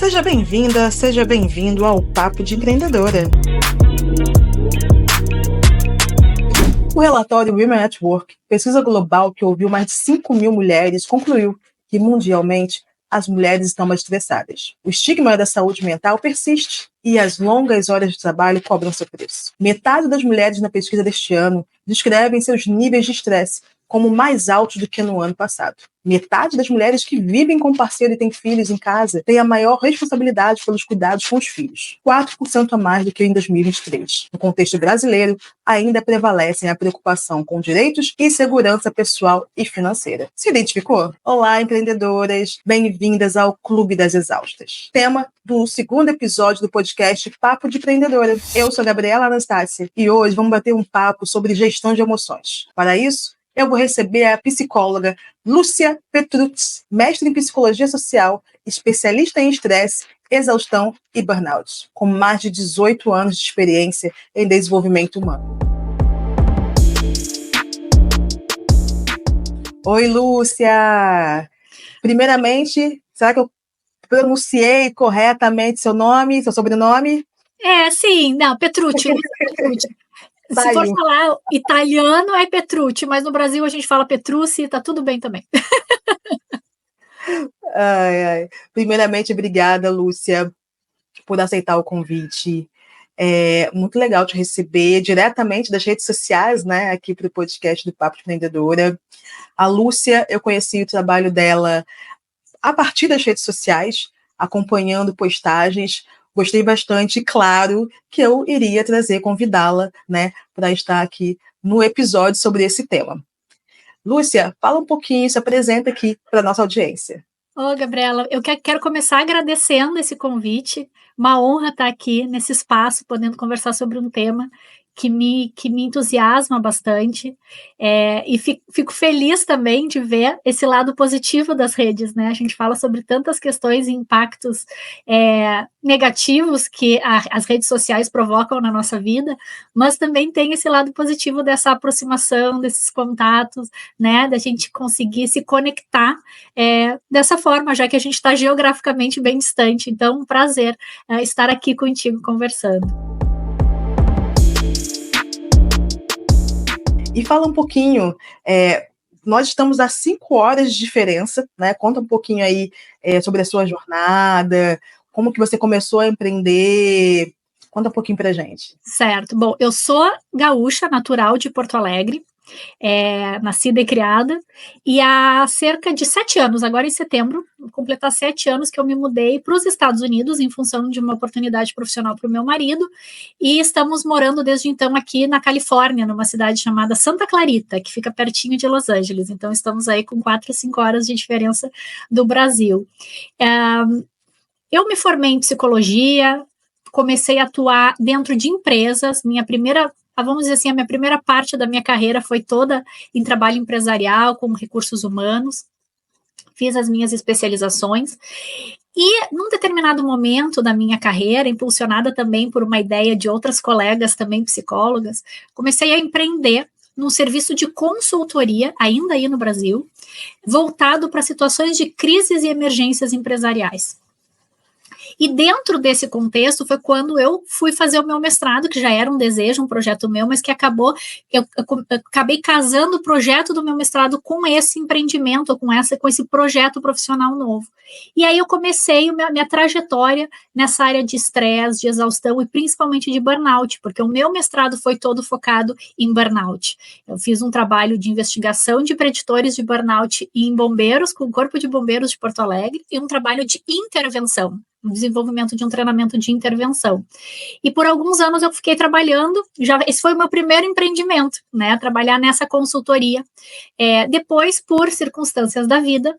Seja bem-vinda, seja bem-vindo ao Papo de Empreendedora. O relatório Women at Work, pesquisa global que ouviu mais de 5 mil mulheres, concluiu que, mundialmente, as mulheres estão mais estressadas. O estigma da saúde mental persiste e as longas horas de trabalho cobram seu preço. Metade das mulheres na pesquisa deste ano descrevem seus níveis de estresse como mais altos do que no ano passado. Metade das mulheres que vivem com parceiro e têm filhos em casa têm a maior responsabilidade pelos cuidados com os filhos, 4% a mais do que em 2023. No contexto brasileiro, ainda prevalecem a preocupação com direitos e segurança pessoal e financeira. Se identificou? Olá, empreendedoras! Bem-vindas ao Clube das Exaustas. Tema do segundo episódio do podcast Papo de Empreendedora. Eu sou a Gabriela Anastácia e hoje vamos bater um papo sobre gestão de emoções. Para isso, eu vou receber a psicóloga Lúcia Petrucci, mestre em psicologia social, especialista em estresse, exaustão e burnout, com mais de 18 anos de experiência em desenvolvimento humano. Oi, Lúcia! Primeiramente, será que eu pronunciei corretamente seu nome, seu sobrenome? Sim, não, Petrucci. Se for falar italiano, é Petrucci, mas no Brasil a gente fala Petrucci, tá tudo bem também. Primeiramente, obrigada, Lúcia, por aceitar o convite. É muito legal te receber diretamente das redes sociais, né, aqui para o podcast do Papo de Empreendedora. A Lúcia, eu conheci o trabalho dela a partir das redes sociais, acompanhando postagens. Gostei bastante, claro, que eu iria convidá-la, né, para estar aqui no episódio sobre esse tema. Lúcia, fala um pouquinho, se apresenta aqui para a nossa audiência. Gabriela, eu quero começar agradecendo esse convite, uma honra estar aqui nesse espaço, podendo conversar sobre um tema que me entusiasma bastante, e fico feliz também de ver esse lado positivo das redes, né? A gente fala sobre tantas questões e impactos negativos que as redes sociais provocam na nossa vida, mas também tem esse lado positivo dessa aproximação, desses contatos, né? Da gente conseguir se conectar dessa forma, já que a gente está geograficamente bem distante. Então, um prazer estar aqui contigo conversando. E fala um pouquinho, nós estamos a 5 horas de diferença, né? Conta um pouquinho aí sobre a sua jornada, como que você começou a empreender, conta um pouquinho pra gente. Certo, bom, eu sou gaúcha, natural de Porto Alegre, nascida e criada, e há cerca de 7 anos, agora em setembro, vou completar 7 anos que eu me mudei para os Estados Unidos em função de uma oportunidade profissional para o meu marido, e estamos morando desde então aqui na Califórnia, numa cidade chamada Santa Clarita, que fica pertinho de Los Angeles, então estamos aí com 4 ou 5 horas de diferença do Brasil. Eu me formei em psicologia, comecei a atuar dentro de empresas, vamos dizer assim, a minha primeira parte da minha carreira foi toda em trabalho empresarial, com recursos humanos, fiz as minhas especializações, e num determinado momento da minha carreira, impulsionada também por uma ideia de outras colegas também psicólogas, comecei a empreender num serviço de consultoria, ainda aí no Brasil, voltado para situações de crises e emergências empresariais. E dentro desse contexto foi quando eu fui fazer o meu mestrado, que já era um desejo, um projeto meu, mas que eu acabei casando o projeto do meu mestrado com esse empreendimento, com esse projeto profissional novo. E aí eu comecei minha trajetória nessa área de estresse, de exaustão e principalmente de burnout, porque o meu mestrado foi todo focado em burnout. Eu fiz um trabalho de investigação de preditores de burnout em bombeiros, com o Corpo de Bombeiros de Porto Alegre, e um trabalho de intervenção, o desenvolvimento de um treinamento de intervenção. E por alguns anos eu fiquei trabalhando, esse foi o meu primeiro empreendimento, né, trabalhar nessa consultoria. Depois, por circunstâncias da vida,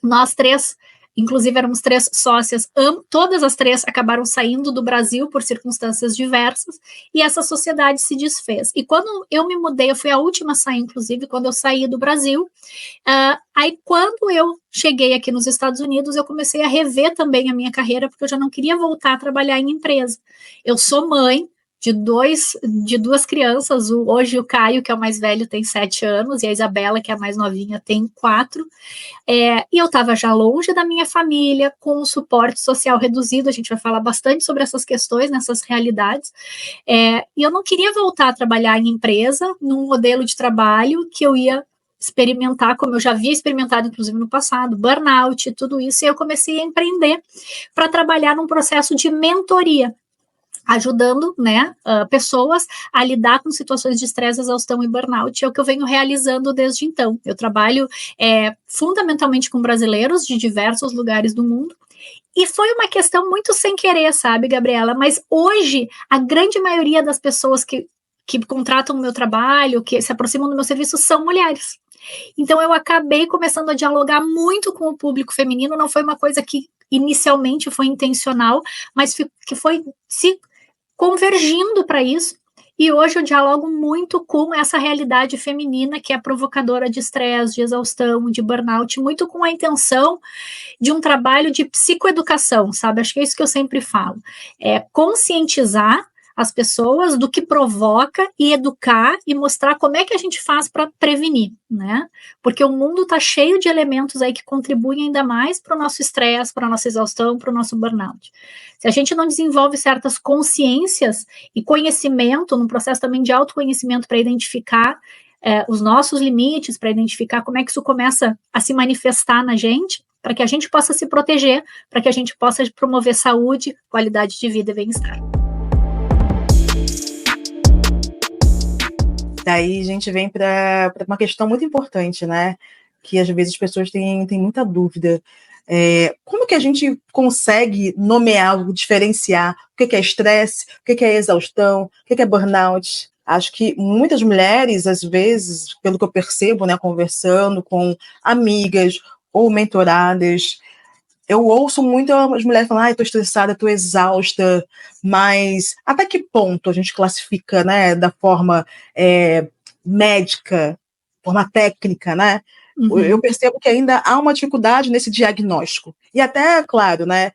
nós 3, inclusive éramos 3 sócias, todas as 3 acabaram saindo do Brasil por circunstâncias diversas, e essa sociedade se desfez. E quando eu me mudei, eu fui a última a sair, inclusive, quando eu saí do Brasil, aí quando eu cheguei aqui nos Estados Unidos, eu comecei a rever também a minha carreira, porque eu já não queria voltar a trabalhar em empresa. Eu sou mãe, de duas crianças, hoje o Caio, que é o mais velho, tem 7 anos, e a Isabela, que é a mais novinha, tem 4. E eu estava já longe da minha família, com o suporte social reduzido, a gente vai falar bastante sobre essas questões, nessas realidades, e eu não queria voltar a trabalhar em empresa, num modelo de trabalho que eu ia experimentar, como eu já havia experimentado, inclusive no passado, burnout, tudo isso, e eu comecei a empreender para trabalhar num processo de mentoria, ajudando, né, pessoas a lidar com situações de estresse, exaustão e burnout, é o que eu venho realizando desde então. Eu trabalho fundamentalmente com brasileiros de diversos lugares do mundo, e foi uma questão muito sem querer, sabe, Gabriela? Mas hoje, a grande maioria das pessoas que contratam o meu trabalho, que se aproximam do meu serviço, são mulheres. Então, eu acabei começando a dialogar muito com o público feminino, não foi uma coisa que inicialmente foi intencional, mas que foi se convergindo para isso, e hoje eu dialogo muito com essa realidade feminina que é provocadora de estresse, de exaustão, de burnout, muito com a intenção de um trabalho de psicoeducação, sabe? Acho que é isso que eu sempre falo, conscientizar as pessoas do que provoca e educar e mostrar como é que a gente faz para prevenir, né? Porque o mundo está cheio de elementos aí que contribuem ainda mais para o nosso estresse, para a nossa exaustão, para o nosso burnout. Se a gente não desenvolve certas consciências e conhecimento, num processo também de autoconhecimento para identificar os nossos limites, para identificar como é que isso começa a se manifestar na gente, para que a gente possa se proteger, para que a gente possa promover saúde, qualidade de vida e bem-estar. Daí a gente vem para uma questão muito importante, né? Que às vezes as pessoas têm muita dúvida. Como que a gente consegue nomear, diferenciar o que é estresse, o que é exaustão, o que é burnout? Acho que muitas mulheres, às vezes, pelo que eu percebo, né, conversando com amigas ou mentoradas, eu ouço muito as mulheres falando, estou estressada, estou exausta, mas até que ponto a gente classifica, né, da forma médica, forma técnica, né? Uhum. Eu percebo que ainda há uma dificuldade nesse diagnóstico. E até, claro, né,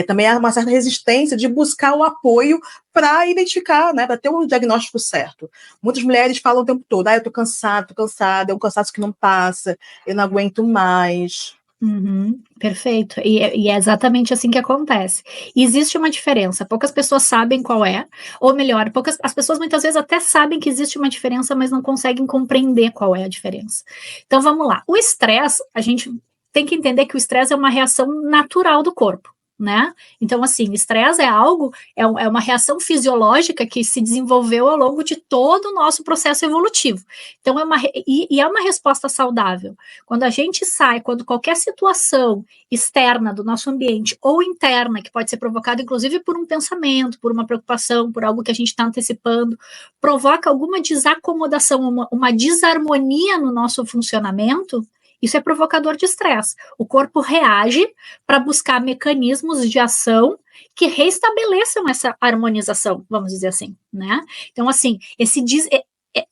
também há uma certa resistência de buscar o apoio para identificar, né, para ter o diagnóstico certo. Muitas mulheres falam o tempo todo, eu estou cansada, é um cansaço que não passa, eu não aguento mais. Uhum, perfeito, e é exatamente assim que acontece. Existe uma diferença, poucas pessoas sabem qual é, ou melhor, as pessoas muitas vezes até sabem que existe uma diferença, mas não conseguem compreender qual é a diferença. Então vamos lá, o estresse, a gente tem que entender que o estresse é uma reação natural do corpo, né? Então, assim, estresse é algo, é uma reação fisiológica que se desenvolveu ao longo de todo o nosso processo evolutivo. Então, é uma resposta saudável. Quando a gente sai, quando qualquer situação externa do nosso ambiente ou interna, que pode ser provocada inclusive por um pensamento, por uma preocupação, por algo que a gente está antecipando, provoca alguma desacomodação, uma desarmonia no nosso funcionamento, isso é provocador de estresse. O corpo reage para buscar mecanismos de ação que restabeleçam essa harmonização, vamos dizer assim, né? Então, assim,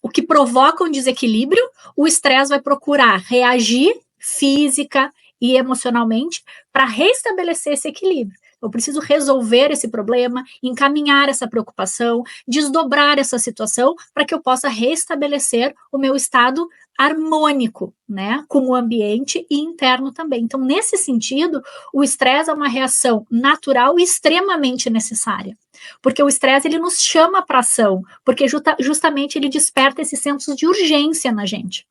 o que provoca um desequilíbrio, o estresse vai procurar reagir física e emocionalmente para restabelecer esse equilíbrio. Eu preciso resolver esse problema, encaminhar essa preocupação, desdobrar essa situação para que eu possa restabelecer o meu estado harmônico, né, com o ambiente e interno também. Então, nesse sentido, o estresse é uma reação natural e extremamente necessária, porque o estresse ele nos chama para ação, porque justamente ele desperta esses sensos de urgência na gente.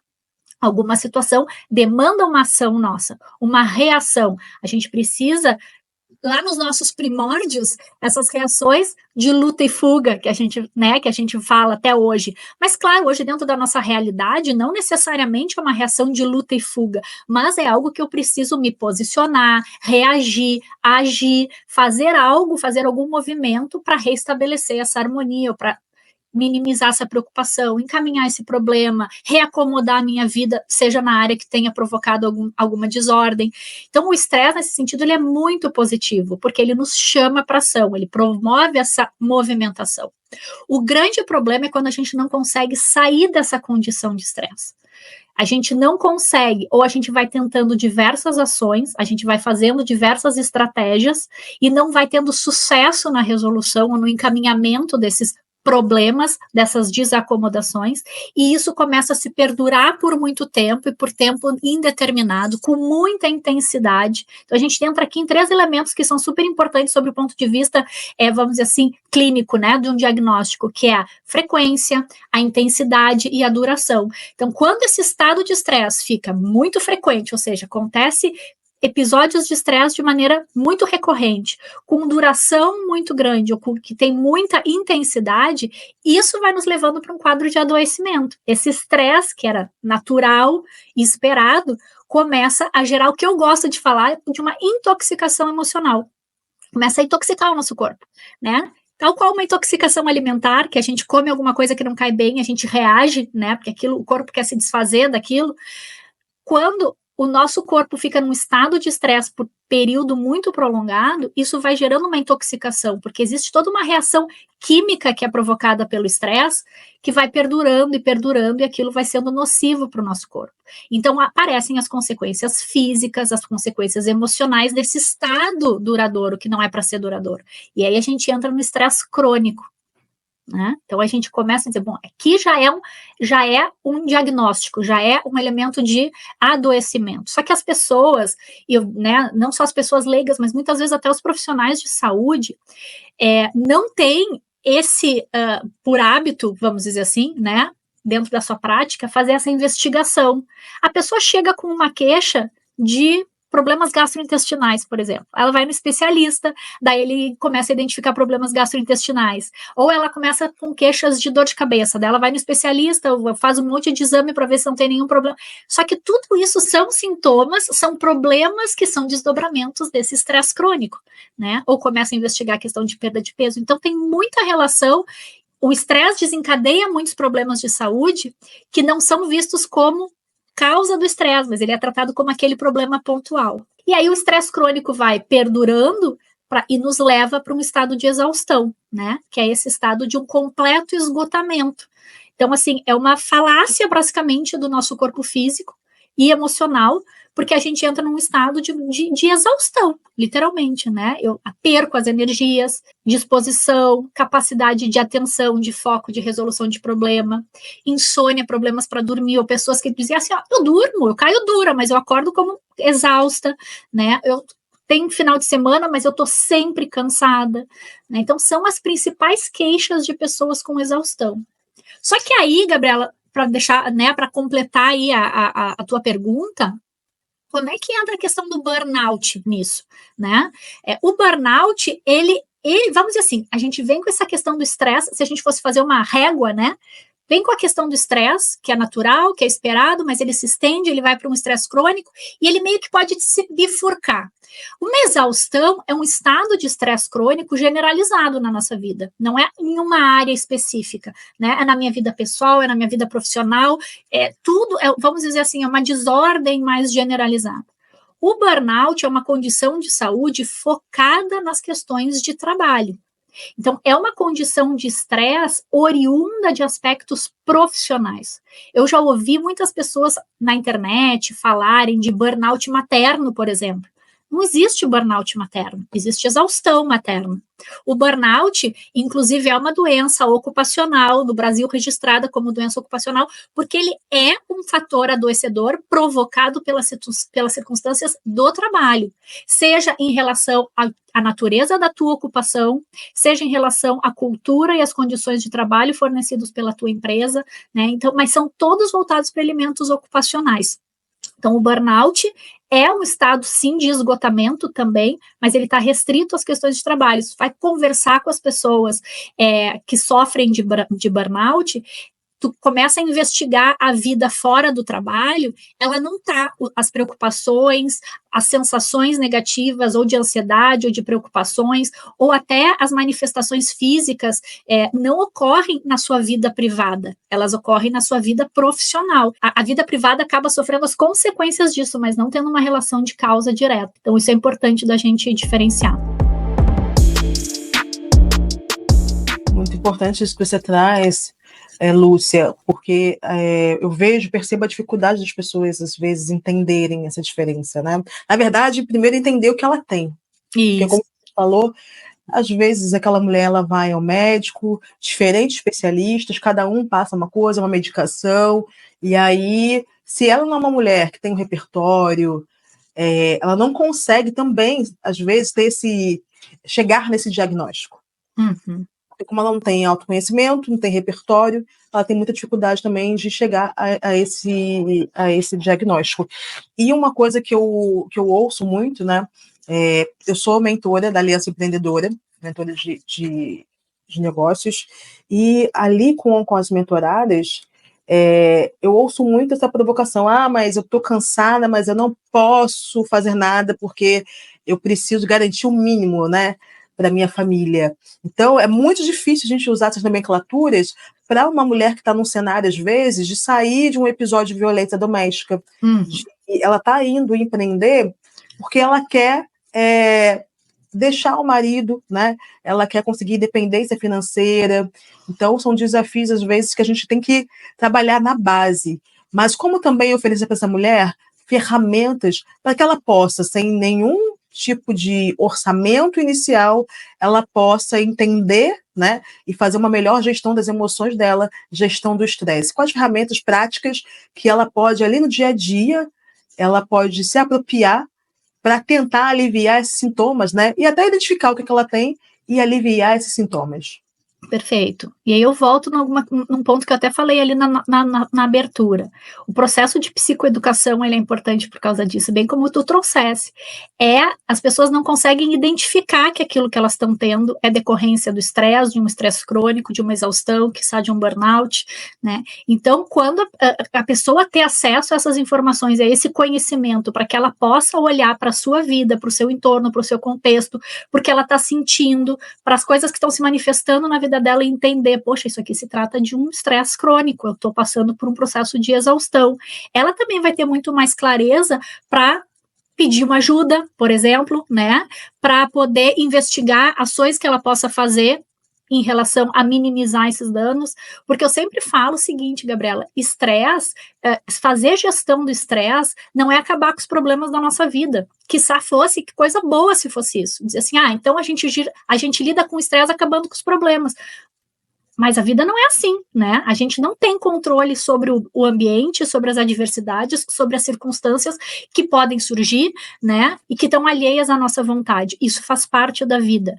Alguma situação demanda uma ação nossa, uma reação. A gente precisa, lá nos nossos primórdios, essas reações de luta e fuga que a gente fala até hoje. Mas, claro, hoje dentro da nossa realidade, não necessariamente é uma reação de luta e fuga, mas é algo que eu preciso me posicionar, reagir, agir, fazer algum movimento para restabelecer essa harmonia, ou para minimizar essa preocupação, encaminhar esse problema, reacomodar a minha vida, seja na área que tenha provocado alguma desordem. Então, o estresse, nesse sentido, ele é muito positivo, porque ele nos chama para ação, ele promove essa movimentação. O grande problema é quando a gente não consegue sair dessa condição de estresse. A gente não consegue, ou a gente vai tentando diversas ações, a gente vai fazendo diversas estratégias e não vai tendo sucesso na resolução ou no encaminhamento desses problemas, dessas desacomodações, e isso começa a se perdurar por muito tempo e por tempo indeterminado, com muita intensidade. Então a gente entra aqui em 3 elementos que são super importantes sobre o ponto de vista, vamos dizer assim, clínico, né, de um diagnóstico, que é a frequência, a intensidade e a duração. Então, quando esse estado de estresse fica muito frequente, ou seja, acontece episódios de estresse de maneira muito recorrente, com duração muito grande, ou que tem muita intensidade, isso vai nos levando para um quadro de adoecimento. Esse estresse, que era natural e esperado, começa a gerar o que eu gosto de falar de uma intoxicação emocional. Começa a intoxicar o nosso corpo, né? Tal qual uma intoxicação alimentar, que a gente come alguma coisa que não cai bem, a gente reage, né? Porque o corpo quer se desfazer daquilo. Quando o nosso corpo fica num estado de estresse por período muito prolongado, isso vai gerando uma intoxicação, porque existe toda uma reação química que é provocada pelo estresse, que vai perdurando e perdurando, e aquilo vai sendo nocivo para o nosso corpo. Então, aparecem as consequências físicas, as consequências emocionais desse estado duradouro, que não é para ser duradouro. E aí a gente entra no estresse crônico. Né? Então a gente começa a dizer, bom, aqui já é um diagnóstico, já é um elemento de adoecimento. Só que as pessoas, né, não só as pessoas leigas, mas muitas vezes até os profissionais de saúde, não têm esse, por hábito, vamos dizer assim, né, dentro da sua prática, fazer essa investigação. A pessoa chega com uma queixa de problemas gastrointestinais, por exemplo. Ela vai no especialista, daí ele começa a identificar problemas gastrointestinais. Ou ela começa com queixas de dor de cabeça, daí ela vai no especialista, faz um monte de exame para ver se não tem nenhum problema. Só que tudo isso são sintomas, são problemas que são desdobramentos desse estresse crônico, né? Ou começa a investigar a questão de perda de peso. Então tem muita relação. O estresse desencadeia muitos problemas de saúde que não são vistos como causa do estresse, mas ele é tratado como aquele problema pontual. E aí o estresse crônico vai perdurando e nos leva para um estado de exaustão, né? Que é esse estado de um completo esgotamento. Então, assim, é uma falácia, basicamente, do nosso corpo físico e emocional, porque a gente entra num estado de exaustão, literalmente, né? Eu perco as energias, disposição, capacidade de atenção, de foco, de resolução de problema, insônia, problemas para dormir, ou pessoas que diziam assim, eu durmo, eu caio dura, mas eu acordo como exausta, né? Eu tenho final de semana, mas eu tô sempre cansada, né? Então, são as principais queixas de pessoas com exaustão. Só que aí, Gabriela, para deixar, né, para completar aí a tua pergunta, como é que entra a questão do burnout nisso, né? O burnout, ele, vamos dizer assim, a gente vem com essa questão do estresse, se a gente fosse fazer uma régua, né? Vem com a questão do estresse, que é natural, que é esperado, mas ele se estende, ele vai para um estresse crônico, e ele meio que pode se bifurcar. Uma exaustão é um estado de estresse crônico generalizado na nossa vida, não é em uma área específica, né? É na minha vida pessoal, é na minha vida profissional, tudo, vamos dizer assim, é uma desordem mais generalizada. O burnout é uma condição de saúde focada nas questões de trabalho. Então, é uma condição de estresse oriunda de aspectos profissionais. Eu já ouvi muitas pessoas na internet falarem de burnout materno, por exemplo. Não existe burnout materno, existe exaustão materna. O burnout, inclusive, é uma doença ocupacional, no Brasil registrada como doença ocupacional, porque ele é um fator adoecedor provocado pelas circunstâncias do trabalho, seja em relação à natureza da tua ocupação, seja em relação à cultura e às condições de trabalho fornecidos pela tua empresa, né? Então, mas são todos voltados para elementos ocupacionais. Então, o burnout é um estado, sim, de esgotamento também, mas ele está restrito às questões de trabalho. Isso vai conversar com as pessoas que sofrem de burnout, tu começa a investigar a vida fora do trabalho, ela não está, as preocupações, as sensações negativas, ou de ansiedade, ou de preocupações, ou até as manifestações físicas, não ocorrem na sua vida privada, elas ocorrem na sua vida profissional. A vida privada acaba sofrendo as consequências disso, mas não tendo uma relação de causa direta. Então, isso é importante da gente diferenciar. Muito importante isso que você traz, Lúcia, porque eu percebo a dificuldade das pessoas, às vezes, entenderem essa diferença, né? Na verdade, primeiro entender o que ela tem. Isso. Porque, como você falou, Às vezes aquela mulher ela vai ao médico, diferentes especialistas, cada um passa uma coisa, uma medicação, e aí, se ela não é uma mulher que tem um repertório, ela não consegue também, às vezes, chegar nesse diagnóstico. Uhum. Porque como ela não tem autoconhecimento, não tem repertório, ela tem muita dificuldade também de chegar a esse diagnóstico. E uma coisa que eu ouço muito, né? Eu sou mentora da Aliança Empreendedora, mentora de negócios, e ali com as mentoradas, eu ouço muito essa provocação, mas eu estou cansada, mas eu não posso fazer nada porque eu preciso garantir o mínimo, né, para minha família. Então, é muito difícil a gente usar essas nomenclaturas para uma mulher que está num cenário, às vezes, de sair de um episódio de violência doméstica. Uhum. Ela está indo empreender porque ela quer deixar o marido, né? Ela quer conseguir independência financeira. Então, são desafios, às vezes, que a gente tem que trabalhar na base. Mas como também oferecer para essa mulher ferramentas para que ela possa, sem nenhum tipo de orçamento inicial, ela possa entender, né, e fazer uma melhor gestão das emoções dela, gestão do estresse. Quais ferramentas práticas que ela pode, ali no dia a dia, ela pode se apropriar para tentar aliviar esses sintomas, né? E até identificar o que ela tem e aliviar esses sintomas. Perfeito. E aí eu volto num ponto que eu até falei ali na abertura. O processo de psicoeducação ele é importante por causa disso, bem como tu trouxesse. As pessoas não conseguem identificar que aquilo que elas estão tendo é decorrência do estresse, de um estresse crônico, de uma exaustão, quiçá de um burnout, né? Então, quando a pessoa ter acesso a essas informações, a esse conhecimento, para que ela possa olhar para a sua vida, para o seu entorno, para o seu contexto, porque ela está sentindo, para as coisas que estão se manifestando na vida dela e entender, poxa, isso aqui se trata de um estresse crônico, eu estou passando por um processo de exaustão. Ela também vai ter muito mais clareza para pedir uma ajuda, por exemplo, né, para poder investigar ações que ela possa fazer em relação a minimizar esses danos, porque eu sempre falo o seguinte, Gabriela, estresse, fazer gestão do estresse não é acabar com os problemas da nossa vida, quiçá fosse, que coisa boa se fosse isso, dizer assim, então a gente lida com o estresse acabando com os problemas, mas a vida não é assim, né? A gente não tem controle sobre o ambiente, sobre as adversidades, sobre as circunstâncias que podem surgir, né? E que estão alheias à nossa vontade. Isso faz parte da vida.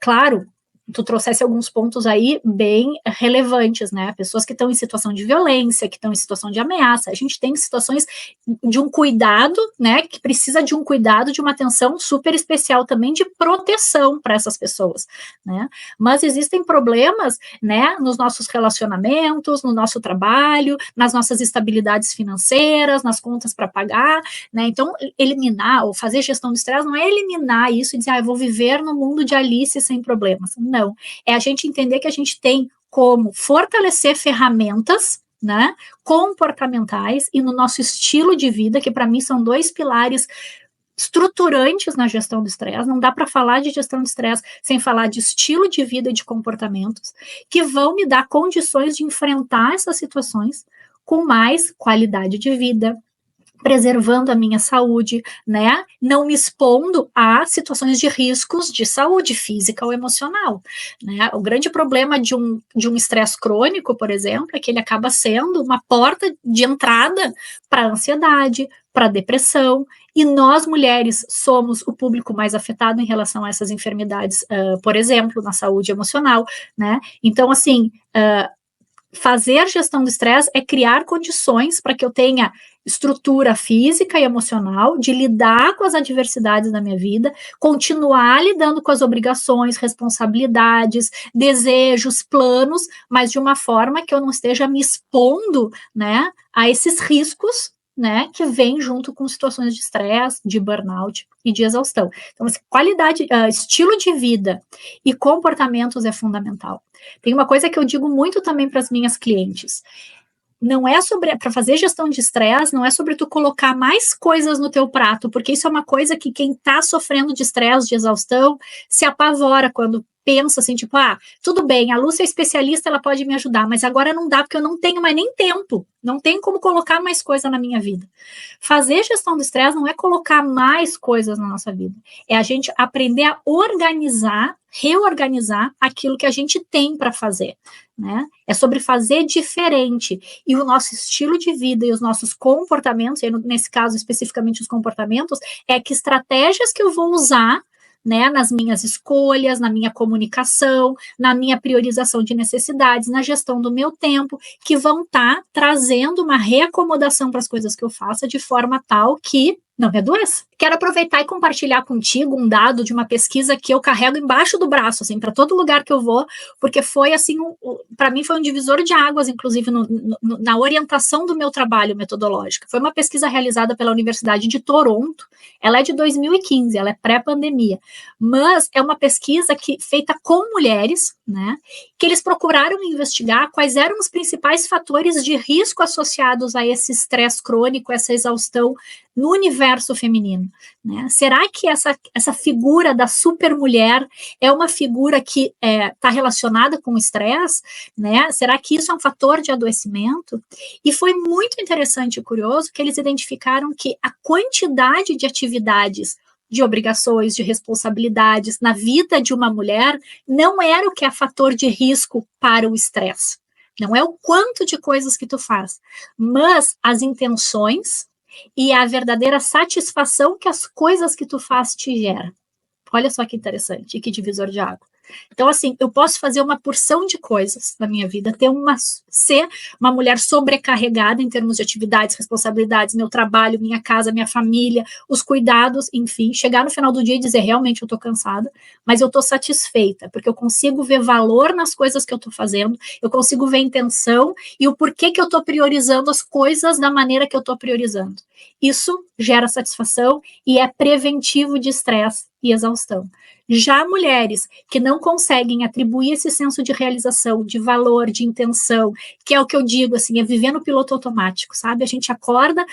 Claro, tu trouxesse alguns pontos aí bem relevantes, né? Pessoas que estão em situação de violência, que estão em situação de ameaça. A gente tem situações de um cuidado, né? Que precisa de um cuidado, de uma atenção super especial também de proteção para essas pessoas, né? Mas existem problemas, né? Nos nossos relacionamentos, no nosso trabalho, nas nossas estabilidades financeiras, nas contas para pagar, né? Então, eliminar ou fazer gestão do estresse não é eliminar isso e dizer, eu vou viver no mundo de Alice sem problemas. Não. É a gente entender que a gente tem como fortalecer ferramentas, né, comportamentais e no nosso estilo de vida, que para mim são 2 pilares estruturantes na gestão do estresse. Não dá para falar de gestão de estresse sem falar de estilo de vida e de comportamentos que vão me dar condições de enfrentar essas situações com mais qualidade de vida, preservando a minha saúde, né? Não me expondo a situações de riscos de saúde física ou emocional, né? O grande problema de um estresse crônico, por exemplo, é que ele acaba sendo uma porta de entrada para a ansiedade, para a depressão, e nós, mulheres, somos o público mais afetado em relação a essas enfermidades, por exemplo, na saúde emocional, né? Então, assim, fazer gestão do estresse é criar condições para que eu tenha estrutura física e emocional de lidar com as adversidades da minha vida, continuar lidando com as obrigações, responsabilidades, desejos, planos, mas de uma forma que eu não esteja me expondo, né, a esses riscos, né, que vêm junto com situações de estresse, de burnout e de exaustão. Então, assim, qualidade, estilo de vida e comportamentos é fundamental. Tem uma coisa que eu digo muito também para as minhas clientes. Não é sobre, para fazer gestão de estresse, não é sobre tu colocar mais coisas no teu prato, porque isso é uma coisa que quem está sofrendo de estresse, de exaustão, se apavora quando penso assim, tipo, tudo bem, a Lúcia é especialista, ela pode me ajudar, mas agora não dá, porque eu não tenho mais nem tempo, não tenho como colocar mais coisa na minha vida. Fazer gestão do estresse não é colocar mais coisas na nossa vida, é a gente aprender a organizar, reorganizar aquilo que a gente tem para fazer, né? É sobre fazer diferente, e o nosso estilo de vida e os nossos comportamentos, e nesse caso especificamente os comportamentos, é que estratégias que eu vou usar, né, nas minhas escolhas, na minha comunicação, na minha priorização de necessidades, na gestão do meu tempo, que vão estar trazendo uma reacomodação para as coisas que eu faça de forma tal que não me adoeça. Quero aproveitar e compartilhar contigo um dado de uma pesquisa que eu carrego embaixo do braço, assim, para todo lugar que eu vou, porque foi, assim, para mim foi um divisor de águas, inclusive, na orientação do meu trabalho metodológico. Foi uma pesquisa realizada pela Universidade de Toronto, ela é de 2015, ela é pré-pandemia, mas é uma pesquisa feita com mulheres, né, que eles procuraram investigar quais eram os principais fatores de risco associados a esse estresse crônico, essa exaustão no universo feminino, né? Será que essa figura da supermulher é uma figura que está relacionada com o estresse, né? Será que isso é um fator de adoecimento? E foi muito interessante e curioso que eles identificaram que a quantidade de atividades, de obrigações, de responsabilidades na vida de uma mulher não era o que é fator de risco para o estresse. Não é o quanto de coisas que tu faz, mas as intenções e a verdadeira satisfação que as coisas que tu faz te geram. Olha só que interessante e que divisor de água. Então, assim, eu posso fazer uma porção de coisas na minha vida, ser uma mulher sobrecarregada em termos de atividades, responsabilidades, meu trabalho, minha casa, minha família, os cuidados, enfim, chegar no final do dia e dizer, realmente eu tô cansada, mas eu tô satisfeita, porque eu consigo ver valor nas coisas que eu tô fazendo, eu consigo ver intenção e o porquê que eu tô priorizando as coisas da maneira que eu tô priorizando. Isso gera satisfação e é preventivo de estresse e exaustão. Já mulheres que não conseguem atribuir esse senso de realização, de valor, de intenção, que é o que eu digo, assim, é viver no piloto automático, sabe? A gente acorda,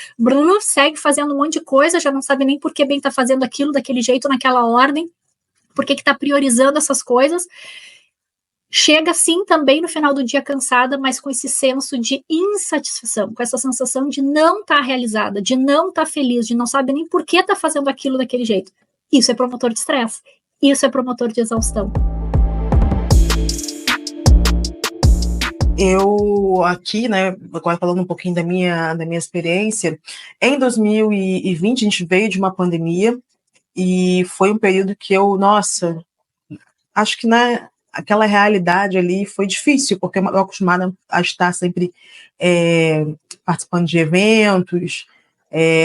segue fazendo um monte de coisa, já não sabe nem por que bem tá fazendo aquilo, daquele jeito, naquela ordem, por que tá priorizando essas coisas. Chega, sim, também no final do dia cansada, mas com esse senso de insatisfação, com essa sensação de não estar realizada, de não estar feliz, de não saber nem por que tá fazendo aquilo daquele jeito. Isso é promotor de estresse. Isso é promotor de exaustão. Eu aqui, né, agora falando um pouquinho da minha experiência, em 2020 a gente veio de uma pandemia e foi um período que nossa, acho que aquela realidade ali foi difícil, porque eu acostumada a estar sempre participando de eventos,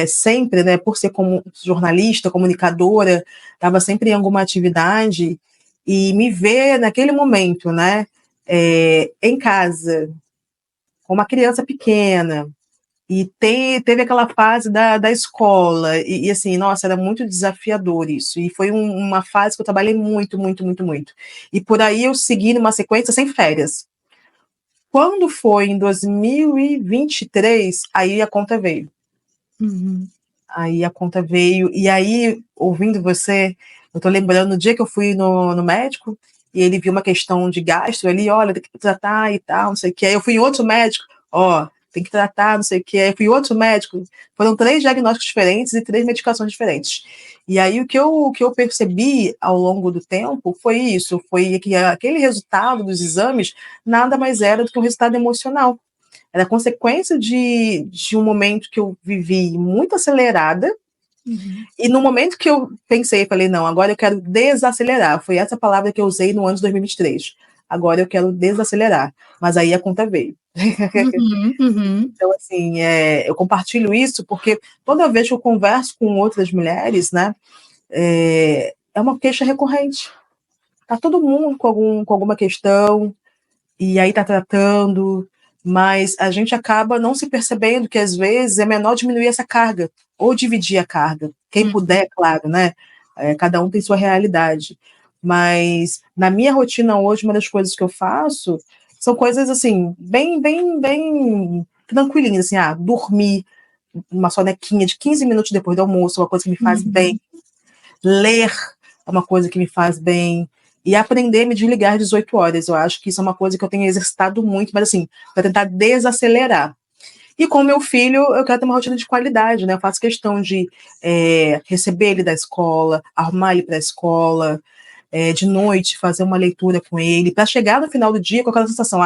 sempre, né, por ser como jornalista, comunicadora, estava sempre em alguma atividade, e me ver naquele momento, né, em casa, com uma criança pequena, e teve aquela fase da escola, e assim, nossa, era muito desafiador isso, e foi uma fase que eu trabalhei muito, muito, muito, muito, e por aí eu segui numa sequência sem férias. Quando foi em 2023, aí a conta veio. Uhum. Aí a conta veio, e aí, ouvindo você, eu tô lembrando no dia que eu fui no médico, e ele viu uma questão de gastro ali, olha, tem que tratar e tal, não sei o que. Aí eu fui em outro médico, tem que tratar, não sei o que. Aí eu fui em outro médico, foram 3 diagnósticos diferentes e 3 medicações diferentes. E aí o que eu percebi ao longo do tempo foi isso, foi que aquele resultado dos exames nada mais era do que um resultado emocional. Era consequência de um momento que eu vivi muito acelerada, e no momento que eu pensei, falei, não, agora eu quero desacelerar. Foi essa palavra que eu usei no ano de 2023. Agora eu quero desacelerar. Mas aí a conta veio. Então, assim, eu compartilho isso porque toda vez que eu converso com outras mulheres, né, é uma queixa recorrente. Tá todo mundo com alguma questão, e aí tá tratando, mas a gente acaba não se percebendo que às vezes é melhor diminuir essa carga, ou dividir a carga, quem puder, claro, né, cada um tem sua realidade, mas na minha rotina hoje, uma das coisas que eu faço são coisas assim, bem, bem, bem tranquilinhas, assim, dormir uma sonequinha de 15 minutos depois do almoço, uma coisa que me faz bem, ler é uma coisa que me faz bem, e aprender a me desligar às 18 horas. Eu acho que isso é uma coisa que eu tenho exercitado muito, mas assim, para tentar desacelerar. E com meu filho, eu quero ter uma rotina de qualidade, né? Eu faço questão de receber ele da escola, arrumar ele para a escola, de noite fazer uma leitura com ele, para chegar no final do dia com aquela sensação,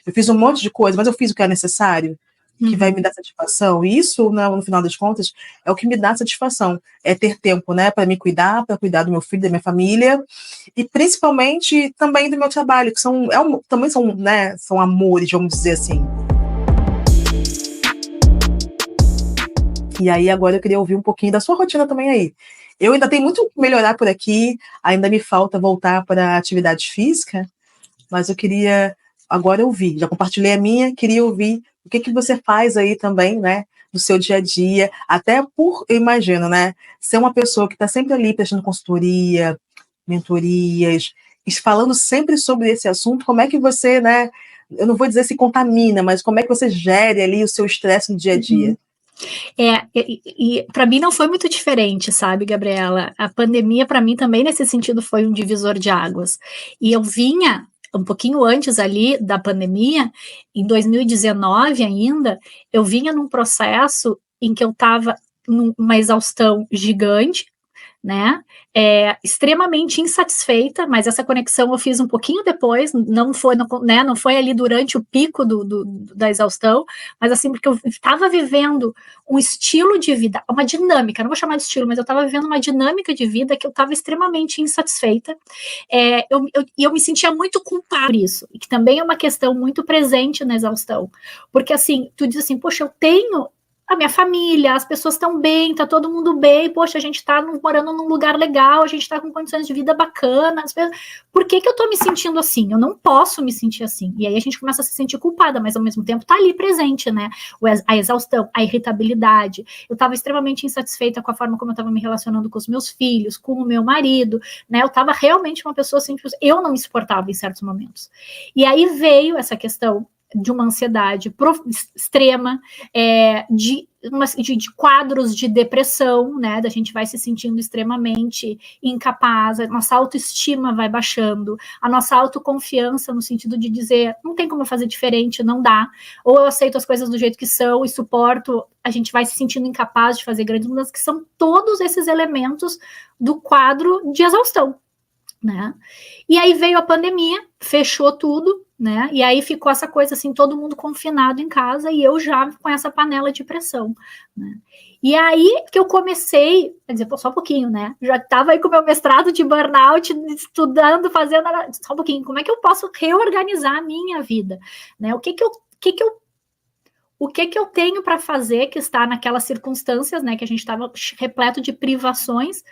eu fiz um monte de coisa, mas eu fiz o que é necessário, que vai me dar satisfação. E isso, no final das contas, é o que me dá satisfação, é ter tempo, né, para me cuidar, para cuidar do meu filho, da minha família, e principalmente também do meu trabalho, que também são, né, são amores, vamos dizer assim. E aí agora eu queria ouvir um pouquinho da sua rotina também aí. Eu ainda tenho muito que melhorar por aqui, ainda me falta voltar para a atividade física, mas eu queria agora ouvir, já compartilhei a minha, queria ouvir o que você faz aí também, né, no seu dia a dia, até eu imagino, né, ser uma pessoa que está sempre ali prestando consultoria, mentorias, falando sempre sobre esse assunto, como é que você, né, eu não vou dizer se contamina, mas como é que você gere ali o seu estresse no dia a dia? E para mim não foi muito diferente, sabe, Gabriela? A pandemia, para mim, também nesse sentido foi um divisor de águas. E eu vinha um pouquinho antes ali da pandemia, em 2019 ainda, eu vinha num processo em que eu estava numa exaustão gigante, né? Extremamente insatisfeita, mas essa conexão eu fiz um pouquinho depois, não foi ali durante o pico da exaustão, mas assim, porque eu estava vivendo um estilo de vida, uma dinâmica, não vou chamar de estilo, mas eu estava vivendo uma dinâmica de vida que eu estava extremamente insatisfeita, e eu me sentia muito culpada por isso, e que também é uma questão muito presente na exaustão, porque assim, tu diz assim, poxa, eu tenho a minha família, as pessoas estão bem, tá todo mundo bem, poxa, a gente tá morando num lugar legal, a gente tá com condições de vida bacanas, por que eu tô me sentindo assim? Eu não posso me sentir assim. E aí a gente começa a se sentir culpada, mas ao mesmo tempo tá ali presente, né? A exaustão, a irritabilidade. Eu tava extremamente insatisfeita com a forma como eu tava me relacionando com os meus filhos, com o meu marido, né? Eu tava realmente uma pessoa assim, eu não me suportava em certos momentos. E aí veio essa questão de uma ansiedade extrema, de quadros de depressão, né, da gente vai se sentindo extremamente incapaz, a nossa autoestima vai baixando, a nossa autoconfiança no sentido de dizer, não tem como eu fazer diferente, não dá, ou eu aceito as coisas do jeito que são e suporto, a gente vai se sentindo incapaz de fazer grandes mudanças, que são todos esses elementos do quadro de exaustão, né? E aí veio a pandemia, fechou tudo, né? E aí ficou essa coisa assim, todo mundo confinado em casa e eu já com essa panela de pressão, né? E aí que eu comecei, quer dizer, só um pouquinho, né? Já estava aí com o meu mestrado de burnout, estudando, fazendo, só um pouquinho, como é que eu posso reorganizar a minha vida, né? O que eu tenho para fazer que está naquelas circunstâncias, né? Que a gente estava repleto de privações,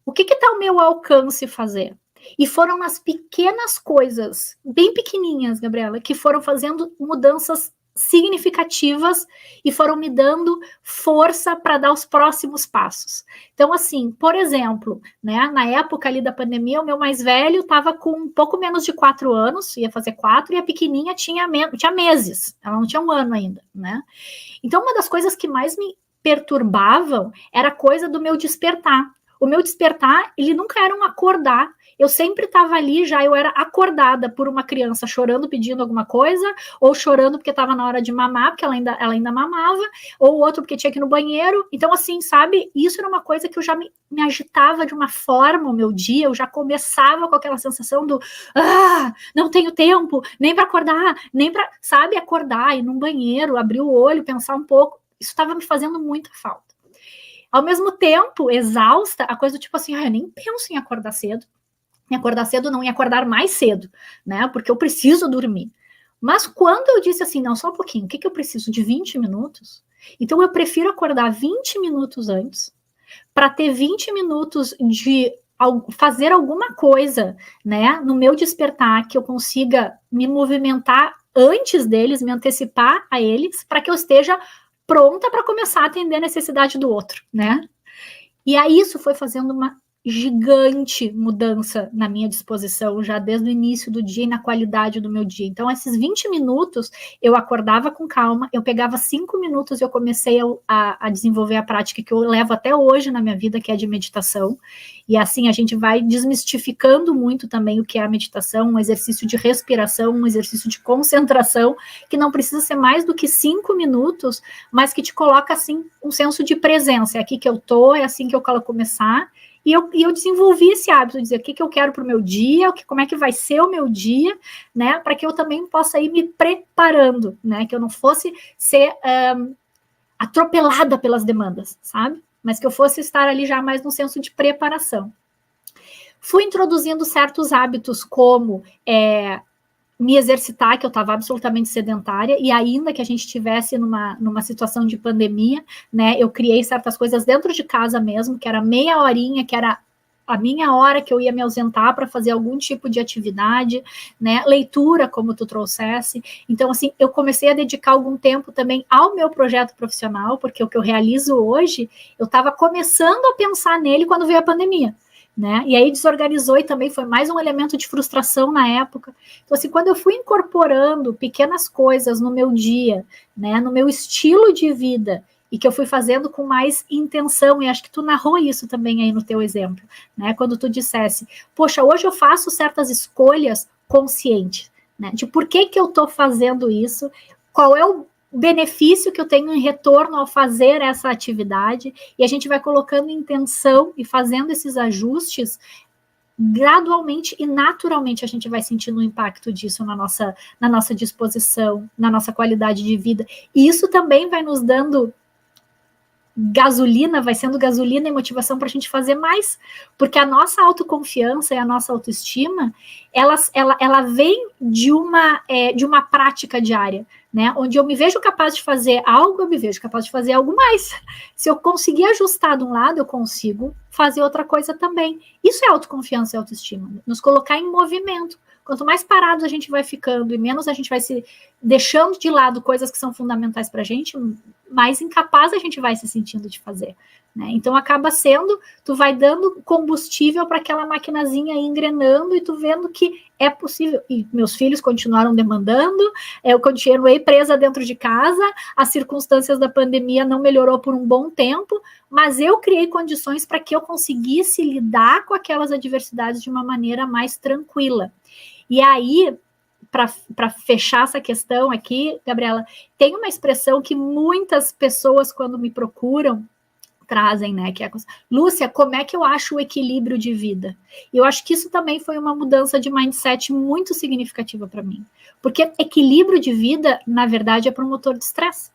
o que está ao meu alcance fazer? E foram nas pequenas coisas, bem pequenininhas, Gabriela, que foram fazendo mudanças significativas e foram me dando força para dar os próximos passos. Então, assim, por exemplo, né, na época ali da pandemia, o meu mais velho estava com um pouco menos de 4 anos, ia fazer 4, e a pequenininha tinha meses, ela não tinha um ano ainda, né? Então, uma das coisas que mais me perturbavam era a coisa do meu despertar. O meu despertar, ele nunca era um acordar. Eu sempre estava ali, eu era acordada por uma criança chorando, pedindo alguma coisa, ou chorando porque estava na hora de mamar, porque ela ainda mamava, ou outro porque tinha que ir no banheiro. Então, assim, sabe, isso era uma coisa que eu já me agitava de uma forma o meu dia, eu já começava com aquela sensação do não tenho tempo, nem para acordar, nem para, sabe, acordar, ir num banheiro, abrir o olho, pensar um pouco. Isso estava me fazendo muita falta. Ao mesmo tempo, exausta, a coisa do tipo assim, eu nem penso em acordar cedo não, em acordar mais cedo, né, porque eu preciso dormir. Mas quando eu disse assim, não, só um pouquinho, o que eu preciso? De 20 minutos? Então eu prefiro acordar 20 minutos antes, para ter 20 minutos de fazer alguma coisa, né, no meu despertar, que eu consiga me movimentar antes deles, me antecipar a eles, para que eu esteja pronta para começar a atender a necessidade do outro, né? E aí isso foi fazendo uma gigante mudança na minha disposição, já desde o início do dia e na qualidade do meu dia. Então, esses 20 minutos, eu acordava com calma, eu pegava 5 minutos e eu comecei a desenvolver a prática que eu levo até hoje na minha vida, que é de meditação. E assim, a gente vai desmistificando muito também o que é a meditação, um exercício de respiração, um exercício de concentração, que não precisa ser mais do que 5 minutos, mas que te coloca, assim, um senso de presença. É aqui que eu tô, é assim que eu quero começar. E eu desenvolvi esse hábito de dizer o que eu quero para o meu dia, como é que vai ser o meu dia, né, para que eu também possa ir me preparando, né, que eu não fosse ser atropelada pelas demandas, sabe? Mas que eu fosse estar ali já mais no senso de preparação. Fui introduzindo certos hábitos como me exercitar, que eu estava absolutamente sedentária, e ainda que a gente estivesse numa situação de pandemia, né, eu criei certas coisas dentro de casa mesmo, que era meia horinha, que era a minha hora que eu ia me ausentar para fazer algum tipo de atividade, né, leitura, como tu trouxesse. Então, assim, eu comecei a dedicar algum tempo também ao meu projeto profissional, porque o que eu realizo hoje, eu estava começando a pensar nele quando veio a pandemia. Né? E aí desorganizou e também foi mais um elemento de frustração na época. Então, assim, quando eu fui incorporando pequenas coisas no meu dia, né, no meu estilo de vida, e que eu fui fazendo com mais intenção, e acho que tu narrou isso também aí no teu exemplo, né, quando tu dissesse, poxa, hoje eu faço certas escolhas conscientes, né, de por que eu estou fazendo isso, qual é o benefício que eu tenho em retorno ao fazer essa atividade, e a gente vai colocando intenção e fazendo esses ajustes, gradualmente e naturalmente a gente vai sentindo o impacto disso na nossa disposição, na nossa qualidade de vida, e isso também vai nos dando gasolina, vai sendo gasolina e motivação para a gente fazer mais, porque a nossa autoconfiança e a nossa autoestima, ela vem de uma prática diária, né? Onde eu me vejo capaz de fazer algo, eu me vejo capaz de fazer algo mais. Se eu conseguir ajustar de um lado, eu consigo fazer outra coisa também. Isso é autoconfiança e autoestima, nos colocar em movimento. Quanto mais parados a gente vai ficando e menos a gente vai se deixando de lado coisas que são fundamentais para a gente, mais incapaz a gente vai se sentindo de fazer. Né? Então acaba sendo, tu vai dando combustível para aquela maquinazinha engrenando e tu vendo que é possível. E meus filhos continuaram demandando, eu continuei presa dentro de casa, as circunstâncias da pandemia não melhorou por um bom tempo, mas eu criei condições para que eu conseguisse lidar com aquelas adversidades de uma maneira mais tranquila. E aí, para fechar essa questão aqui, Gabriela, tem uma expressão que muitas pessoas, quando me procuram, trazem, né? Que é, Lúcia, como é que eu acho o equilíbrio de vida? E eu acho que isso também foi uma mudança de mindset muito significativa para mim. Porque equilíbrio de vida, na verdade, é promotor de estresse.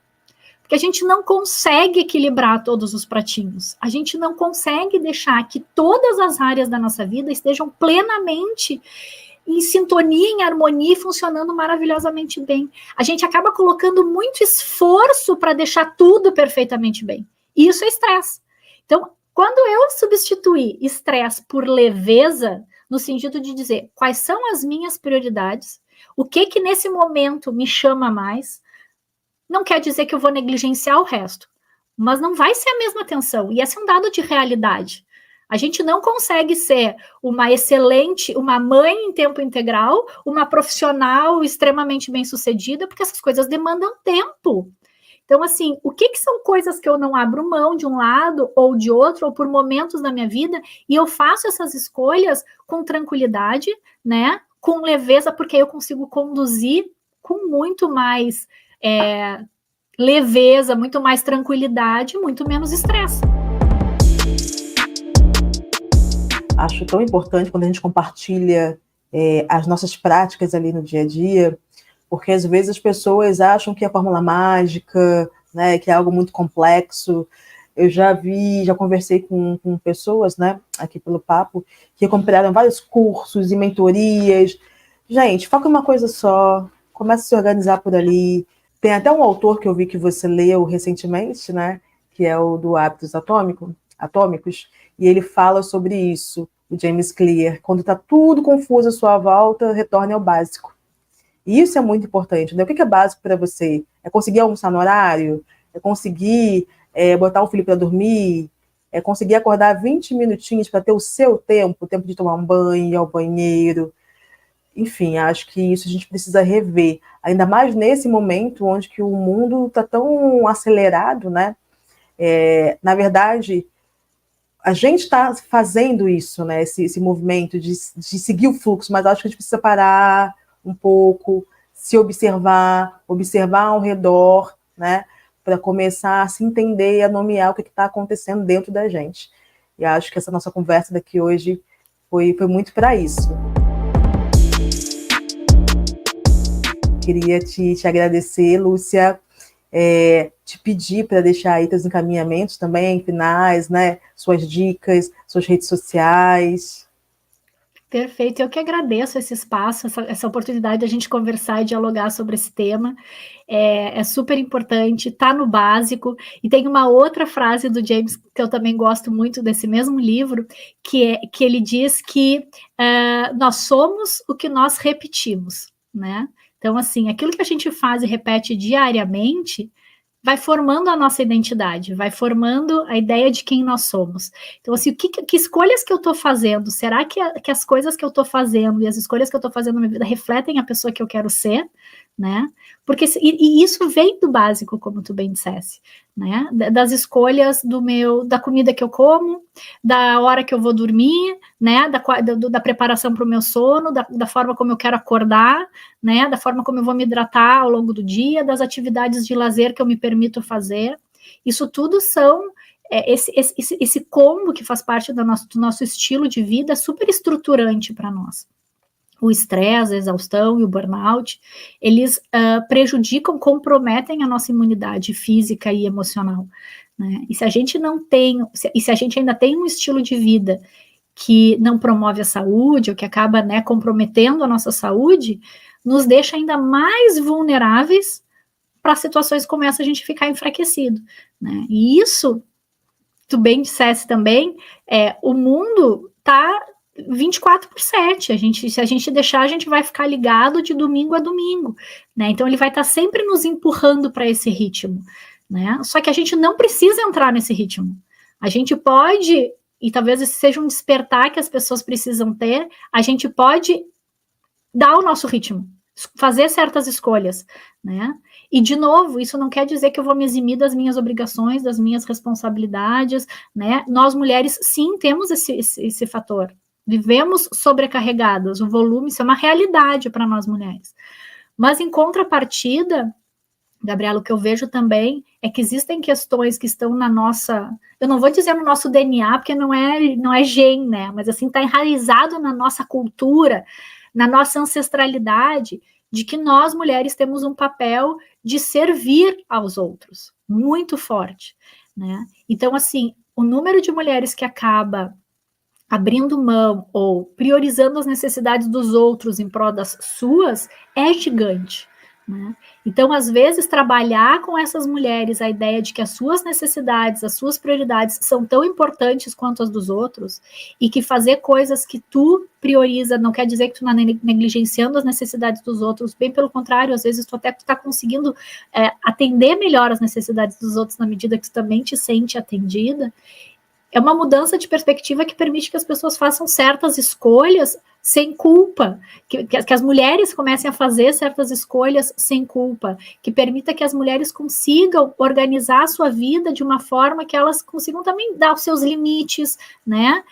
Porque a gente não consegue equilibrar todos os pratinhos. A gente não consegue deixar que todas as áreas da nossa vida estejam plenamente em sintonia, em harmonia, funcionando maravilhosamente bem. A gente acaba colocando muito esforço para deixar tudo perfeitamente bem. E isso é estresse. Então, quando eu substituir estresse por leveza, no sentido de dizer quais são as minhas prioridades, o que nesse momento me chama mais, não quer dizer que eu vou negligenciar o resto, mas não vai ser a mesma atenção. E esse é um dado de realidade. A gente não consegue ser uma mãe em tempo integral, uma profissional extremamente bem-sucedida, porque essas coisas demandam tempo. Então, assim, o que são coisas que eu não abro mão de um lado ou de outro, ou por momentos da minha vida, e eu faço essas escolhas com tranquilidade, né, com leveza, porque eu consigo conduzir com muito mais leveza, muito mais tranquilidade, muito menos estresse. Acho tão importante quando a gente compartilha as nossas práticas ali no dia a dia, porque às vezes as pessoas acham que é fórmula mágica, né, que é algo muito complexo. Eu já conversei com pessoas, né, aqui pelo papo, que compraram vários cursos e mentorias. Gente, foca em uma coisa só, começa a se organizar por ali. Tem até um autor que eu vi que você leu recentemente, né, que é o do Hábitos Atômicos, e ele fala sobre isso, o James Clear. Quando está tudo confuso à sua volta, retorne ao básico. E isso é muito importante, né? O que é básico para você? É conseguir almoçar no horário? É conseguir botar o filho para dormir? conseguir acordar 20 minutinhos para ter o seu tempo, o tempo de tomar um banho, ir ao banheiro. Enfim, acho que isso a gente precisa rever, ainda mais nesse momento onde que o mundo está tão acelerado, né? Na verdade, a gente está fazendo isso, né? Esse movimento de seguir o fluxo, mas acho que a gente precisa parar um pouco, se observar ao redor, né? Para começar a se entender e a nomear o que está acontecendo dentro da gente. E acho que essa nossa conversa daqui hoje foi muito para isso. Queria te agradecer, Lúcia, te pedir para deixar aí teus encaminhamentos também, finais, né? Suas dicas, suas redes sociais. Perfeito, eu que agradeço esse espaço, essa oportunidade de a gente conversar e dialogar sobre esse tema. É super importante, está no básico. E tem uma outra frase do James que eu também gosto muito desse mesmo livro, que ele diz que nós somos o que nós repetimos, né? Então, assim, aquilo que a gente faz e repete diariamente vai formando a nossa identidade, vai formando a ideia de quem nós somos. Então, assim, que escolhas que eu estou fazendo? Será que as coisas que eu estou fazendo e as escolhas que eu estou fazendo na minha vida refletem a pessoa que eu quero ser, né? Porque e isso vem do básico, como tu bem dissesse, né? Das escolhas da comida que eu como, da hora que eu vou dormir, né? Da preparação para o meu sono, da forma como eu quero acordar, né? Da forma como eu vou me hidratar ao longo do dia, das atividades de lazer que eu me permito fazer. Isso tudo são esse combo que faz parte do nosso estilo de vida, super estruturante para nós. O estresse, a exaustão e o burnout, eles prejudicam, comprometem a nossa imunidade física e emocional, né? E se a gente não tem, se a gente ainda tem um estilo de vida que não promove a saúde, ou que acaba, né, comprometendo a nossa saúde, nos deixa ainda mais vulneráveis para situações como essa a gente ficar enfraquecido, né? E isso, tu bem dissesse também, o mundo está 24/7, se a gente deixar, a gente vai ficar ligado de domingo a domingo, né? Então ele vai estar sempre nos empurrando para esse ritmo, né? Só que a gente não precisa entrar nesse ritmo. A gente pode, e talvez esse seja um despertar que as pessoas precisam ter, a gente pode dar o nosso ritmo, fazer certas escolhas, né? E, de novo, isso não quer dizer que eu vou me eximir das minhas obrigações, das minhas responsabilidades, né? Nós, mulheres, sim, temos esse fator. Vivemos sobrecarregadas, o volume, isso é uma realidade para nós mulheres. Mas, em contrapartida, Gabriela, o que eu vejo também é que existem questões que estão na nossa, eu não vou dizer no nosso DNA, porque não é gen, né? Mas, assim, está enraizado na nossa cultura, na nossa ancestralidade, de que nós, mulheres, temos um papel de servir aos outros, muito forte, né? Então, assim, o número de mulheres que acaba abrindo mão ou priorizando as necessidades dos outros em prol das suas é gigante, né? Então, às vezes, trabalhar com essas mulheres a ideia de que as suas necessidades, as suas prioridades são tão importantes quanto as dos outros, e que fazer coisas que tu prioriza não quer dizer que tu está negligenciando as necessidades dos outros, bem pelo contrário, às vezes tu até está conseguindo atender melhor as necessidades dos outros na medida que tu também te sente atendida. É uma mudança de perspectiva que permite que as pessoas façam certas escolhas sem culpa, que as mulheres comecem a fazer certas escolhas sem culpa, que permita que as mulheres consigam organizar a sua vida de uma forma que elas consigam também dar os seus limites, né?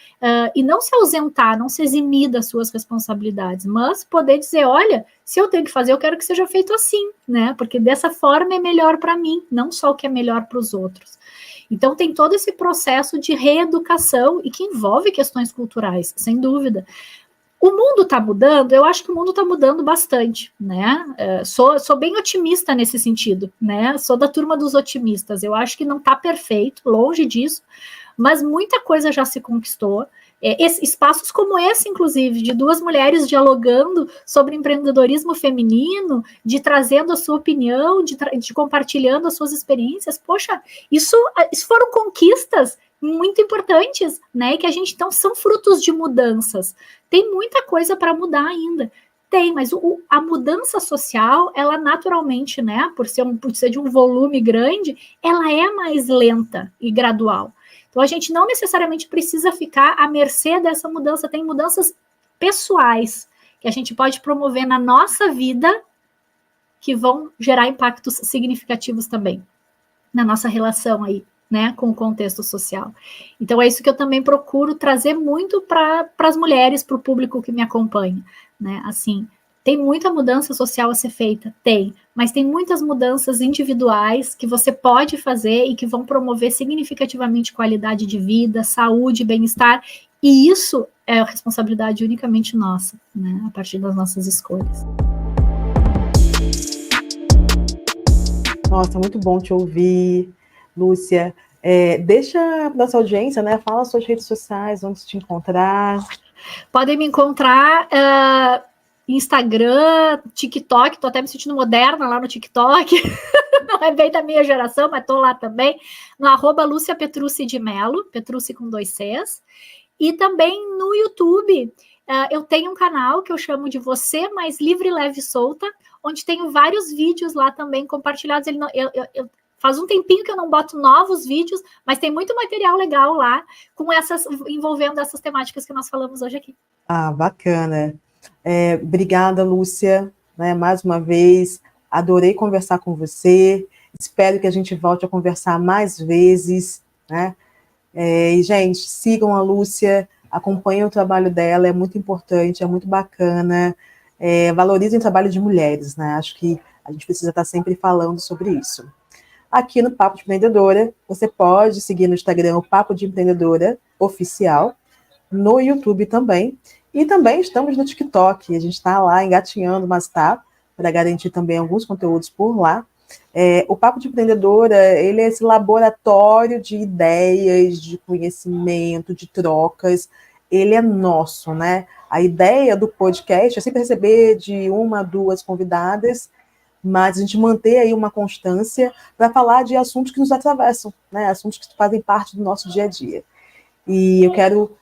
E não se ausentar, não se eximir das suas responsabilidades, mas poder dizer, olha, se eu tenho que fazer, eu quero que seja feito assim, né? Porque dessa forma é melhor para mim, não só o que é melhor para os outros. Então, tem todo esse processo de reeducação e que envolve questões culturais, sem dúvida. O mundo está mudando? Eu acho que o mundo está mudando bastante, né? Sou bem otimista nesse sentido, né? Sou da turma dos otimistas. Eu acho que não está perfeito, longe disso, mas muita coisa já se conquistou. Espaços como esse, inclusive, de duas mulheres dialogando sobre empreendedorismo feminino, de trazendo a sua opinião, de compartilhando as suas experiências, poxa, isso foram conquistas muito importantes, né? E que a gente, então, são frutos de mudanças. Tem muita coisa para mudar ainda. Tem, mas a mudança social, ela naturalmente, né, por ser de um volume grande, ela é mais lenta e gradual. Então, a gente não necessariamente precisa ficar à mercê dessa mudança. Tem mudanças pessoais que a gente pode promover na nossa vida que vão gerar impactos significativos também na nossa relação aí, né, com o contexto social. Então, é isso que eu também procuro trazer muito para as mulheres, para o público que me acompanha, né, assim, tem muita mudança social a ser feita, tem, mas tem muitas mudanças individuais que você pode fazer e que vão promover significativamente qualidade de vida, saúde, bem-estar, e isso é responsabilidade unicamente nossa, né, a partir das nossas escolhas. Nossa, muito bom te ouvir, Lúcia. Deixa a nossa audiência, né? Fala suas redes sociais, onde te encontrar. Podem me encontrar Instagram, TikTok, tô até me sentindo moderna lá no TikTok. Não é bem da minha geração, mas tô lá também. No @Lúcia Petrucci de Mello, Petrucci com 2 Cs. E também no YouTube, eu tenho um canal que eu chamo de Você Mais Livre, Leve e Solta, onde tenho vários vídeos lá também compartilhados. Faz um tempinho que eu não boto novos vídeos, mas tem muito material legal lá envolvendo essas temáticas que nós falamos hoje aqui. Ah, bacana. Obrigada, Lúcia, né, mais uma vez. Adorei conversar com você. Espero que a gente volte a conversar mais vezes, né? E, gente, sigam a Lúcia, acompanhem o trabalho dela, é muito importante, é muito bacana. Valorizem o trabalho de mulheres, né? Acho que a gente precisa estar sempre falando sobre isso. Aqui no Papo de Empreendedora, você pode seguir no Instagram o Papo de Empreendedora Oficial, no YouTube também, e também estamos no TikTok, a gente está lá engatinhando, mas tá, para garantir também alguns conteúdos por lá. O Papo de Empreendedora, ele é esse laboratório de ideias, de conhecimento, de trocas, ele é nosso, né? A ideia do podcast é sempre receber de 1 a 2 convidadas, mas a gente manter aí uma constância para falar de assuntos que nos atravessam, né? Assuntos que fazem parte do nosso dia a dia. E eu quero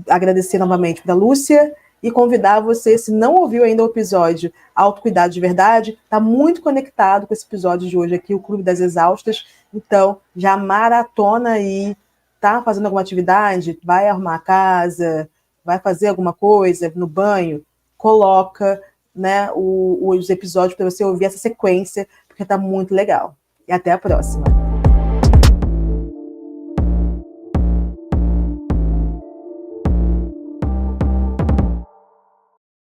agradecer novamente para a Lúcia e convidar você, se não ouviu ainda o episódio Autocuidado de Verdade, está muito conectado com esse episódio de hoje aqui, o Clube das Exaustas. Então, já maratona aí, tá fazendo alguma atividade, vai arrumar a casa, vai fazer alguma coisa no banho, coloca, né, os episódios para você ouvir essa sequência, porque está muito legal. E até a próxima.